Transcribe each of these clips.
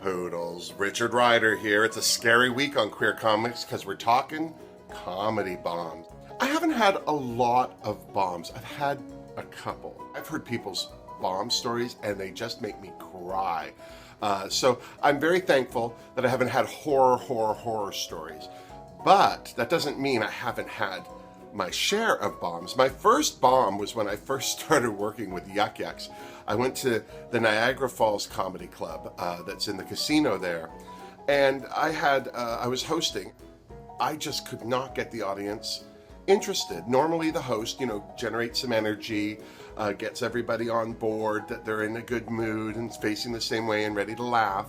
Poodles. Richard Ryder here. It's a scary week on Queer Comics because we're talking comedy bombs. I haven't had a lot of bombs. I've had a couple. I've heard people's bomb stories and they just make me cry. So I'm very thankful that I haven't had horror stories. But that doesn't mean I haven't had my share of bombs. My first bomb was when I first started working with Yuck Yucks. I went to the Niagara Falls Comedy Club that's in the casino there, and I was hosting. I just could not get the audience interested. Normally the host, generates some energy, gets everybody on board, that they're in a good mood and facing the same way and ready to laugh.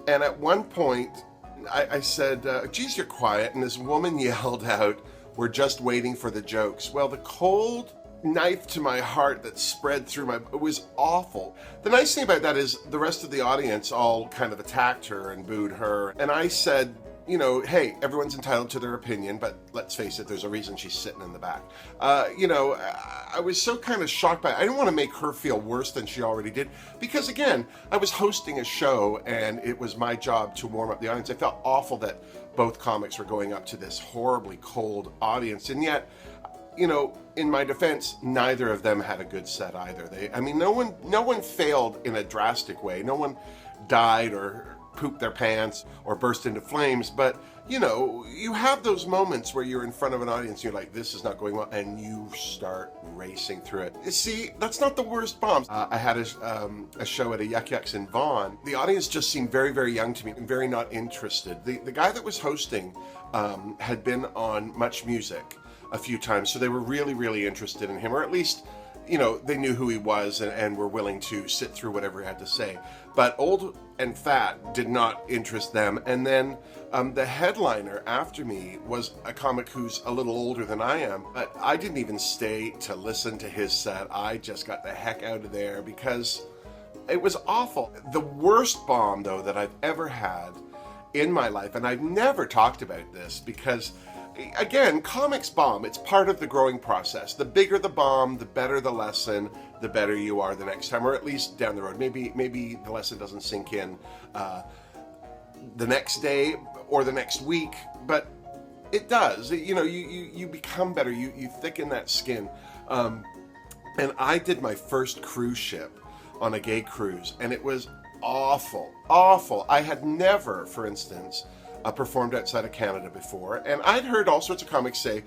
And at one point, I said, geez, you're quiet. And this woman yelled out, "We're just waiting for the jokes." Well, the cold knife to my heart that spread through it was awful. The nice thing about that is the rest of the audience all kind of attacked her and booed her. And I said, hey, everyone's entitled to their opinion, but let's face it, there's a reason she's sitting in the back. I was so kind of shocked by it. I didn't want to make her feel worse than she already did, because again, I was hosting a show and it was my job to warm up the audience. I felt awful that both comics were going up to this horribly cold audience, and yet, in my defense, neither of them had a good set either. No one failed in a drastic way. No one died or pooped their pants or burst into flames, but you have those moments where you're in front of an audience and you're like, this is not going well, and you start racing through it. You see, that's not the worst bombs. I had a show at a Yuck Yucks in Vaughan. The audience just seemed very, very young to me and very not interested. The guy that was hosting had been on Much Music a few times, so they were really, really interested in him, or at least they knew who he was and were willing to sit through whatever he had to say. But Old and Fat did not interest them. And then the headliner after me was a comic who's a little older than I am, but I didn't even stay to listen to his set. I just got the heck out of there because it was awful. The worst bomb, though, that I've ever had in my life, and I've never talked about this because, again, comics bomb. It's part of the growing process. The bigger the bomb, the better the lesson, the better you are the next time, or at least down the road. Maybe the lesson doesn't sink in the next day or the next week, but it does. You become better. You thicken that skin. And I did my first cruise ship on a gay cruise, and it was awful. I had never, for instance, performed outside of Canada before, and I'd heard all sorts of comics say,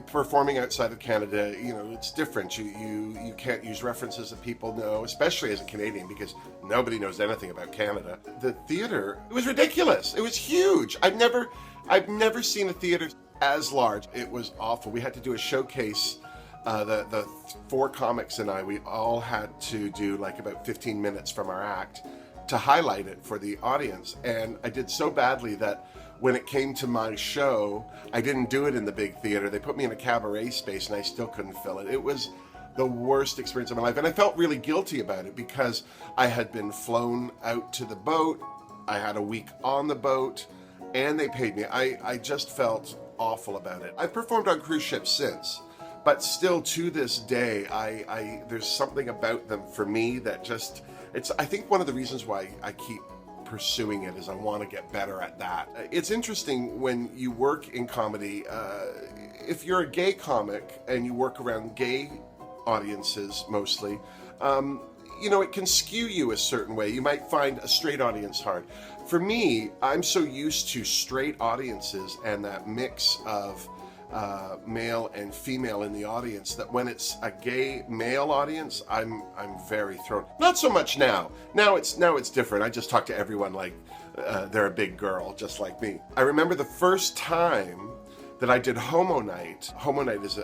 performing outside of Canada, it's different. You can't use references that people know, especially as a Canadian, because nobody knows anything about Canada. The theater, it was ridiculous. It was huge. I've never seen a theater as large. It was awful. We had to do a showcase. The four comics and we all had to do like about 15 minutes from our act to highlight it for the audience. And I did so badly that when it came to my show, I didn't do it in the big theater. They put me in a cabaret space and I still couldn't fill it. It was the worst experience of my life. And I felt really guilty about it because I had been flown out to the boat. I had a week on the boat and they paid me. I just felt awful about it. I've performed on cruise ships since, but still to this day, there's something about them for me that just, I think one of the reasons why I keep pursuing it is I want to get better at that. It's interesting when you work in comedy, if you're a gay comic and you work around gay audiences mostly, it can skew you a certain way. You might find a straight audience hard. For me, I'm so used to straight audiences and that mix of male and female in the audience that when it's a gay male audience, I'm very thrown. Not so much now. Now it's different. I just talk to everyone like they're a big girl, just like me. I remember the first time that I did Homo Night. Homo Night is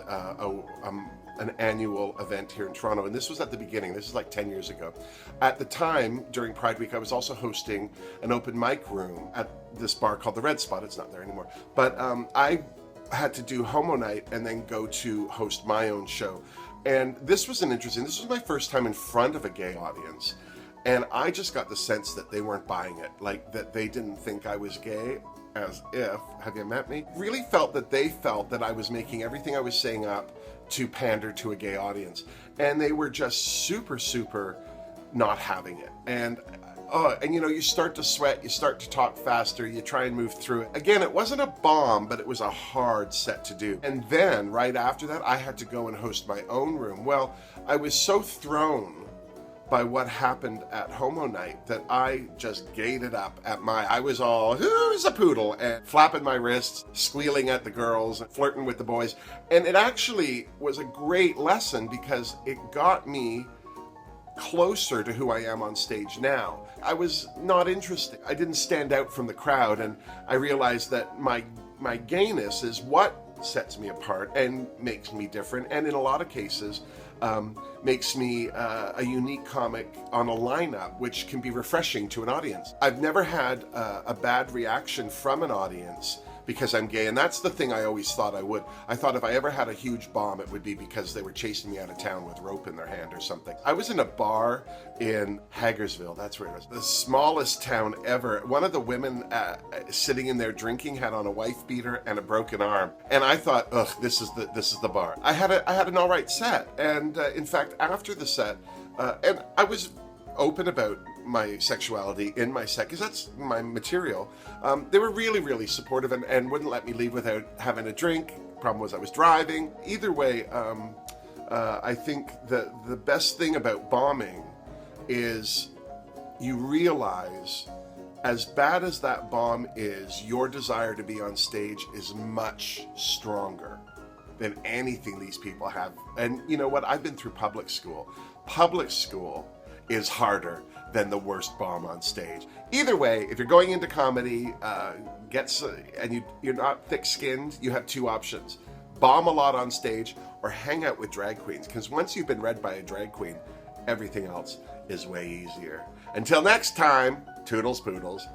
an annual event here in Toronto, and this was at the beginning. This is like 10 years ago. At the time, during Pride Week, I was also hosting an open mic room at this bar called the Red Spot. It's not there anymore. But I had to do Homo Night and then go to host my own show. And this was this was my first time in front of a gay audience. And I just got the sense that they weren't buying it, like that they didn't think I was gay, as if, have you met me? Really felt that they felt that I was making everything I was saying up to pander to a gay audience. And they were just super, super not having it. And Oh, and you start to sweat, you start to talk faster, you try and move through it. Again, it wasn't a bomb, but it was a hard set to do. And then right after that, I had to go and host my own room. Well, I was so thrown by what happened at Homo Night that I just gated up I was all, who's a poodle? And flapping my wrists, squealing at the girls, flirting with the boys. And it actually was a great lesson because it got me closer to who I am on stage now. I was not interested. I didn't stand out from the crowd, and I realized that my gayness is what sets me apart and makes me different, and in a lot of cases makes me a unique comic on a lineup, which can be refreshing to an audience. I've never had a bad reaction from an audience because I'm gay, and that's the thing I always thought I would. I thought if I ever had a huge bomb, it would be because they were chasing me out of town with rope in their hand or something. I was in a bar in Hagersville, that's where it was, the smallest town ever. One of the women sitting in there drinking had on a wife beater and a broken arm, and I thought, ugh, this is the bar. I had an all right set, and in fact, after the set, and I was open about my sexuality in my set because that's my material. They were really, really supportive and wouldn't let me leave without having a drink. Problem was I was driving. Either way, I think that the best thing about bombing is you realize, as bad as that bomb is, your desire to be on stage is much stronger than anything these people have. And you know what? I've been through public school. Public school is harder than the worst bomb on stage. Either way, if you're going into comedy, and you're not thick-skinned, you have two options. Bomb a lot on stage or hang out with drag queens, because once you've been read by a drag queen, everything else is way easier. Until next time, toodles poodles.